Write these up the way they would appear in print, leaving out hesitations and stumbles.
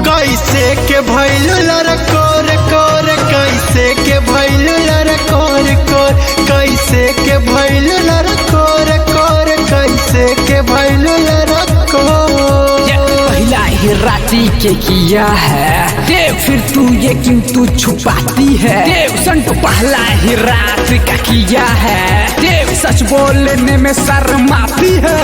कैसे के भइलू लड़कोर कोर, कैसे के भइलू लड़कोर कोर, कैसे के भइलू लड़कोर कोर, कैसे के भइलू लड़कोर। पहला ही राती के किया है देव, फिर तू ये क्यों तू छुपाती है देव। संत पहला ही रात का किया है देव, सच बोलने में शर्माती है।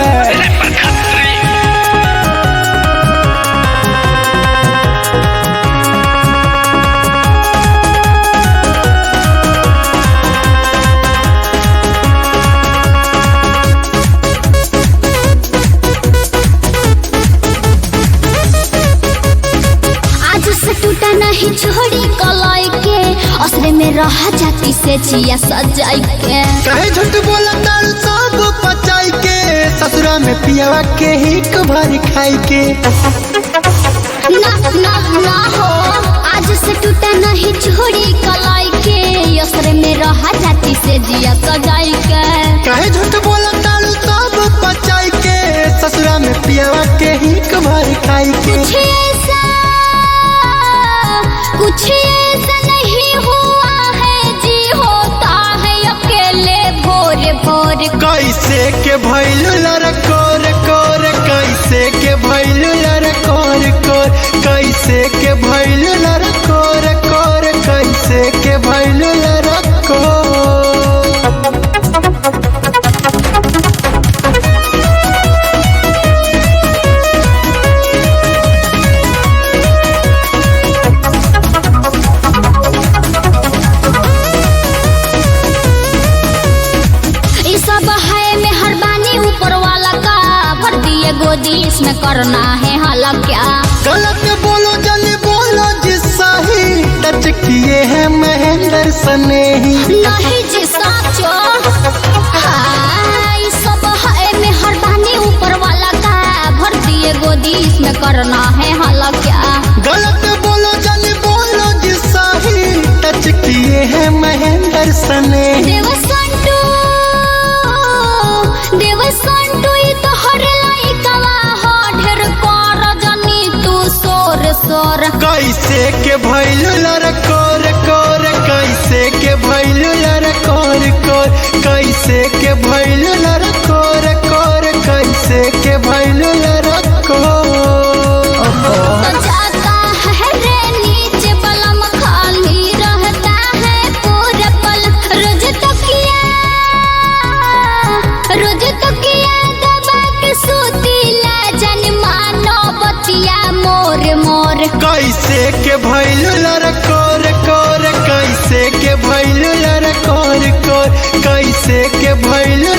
टूटा नहीं छोड़ी कलाई के, असरे में रहा जाती से जिया सजाई के। कहे झूठ बोला तारू सब पचाई के, ससुरा में पियावा के हिक भरी खाई के। ना ना ना हो, आज से टूटा नहीं छोड़ी कलाई के, असरे में रहा जाती से जिया सजाई के। कहे झूठ बोला तारू सब पचाई के, ससुरा में पियावा के हिक भरी खाई के। कुछ ऐसा नहीं हुआ है जी, होता है अकेले भोर भोर। कैसे के भइलू लड़कोर कोर, कैसे के भइलू लड़कोर कोर, कैसे के भइलू लड़कोर कोर, कैसे के भइलू लड़कोर। गोदी इसमें करना है हाला क्या। गलत बोलो जल्दी बोलो जी सही, टच किए हैं महेंद्र सनेही। नहीं जी साचो, हाय सब है मेहरबानी ऊपर वाला का, भर दिए गोदी इसमें करना है हाला क्या। गलत बोलो जल्दी बोलो जी सही, टच किए हैं महेंद्र सनेही। देव संटू कैसे के भइलू लड़कोर कोर, कैसे के भइलू लड़कोर कोर, कैसे के भइलू लड़कोर कोर, कैसे के भइलू लड़कोर। जाता है रे नीचे बलम खाली रहता है पूरे पल, रोज तकिया दबा के सूतीला जन मानो बतिया मोर मोर। कैसे के भइलू लड़कोर कोर, कैसे के भइलू लड़कोर कोर, कैसे के भइलू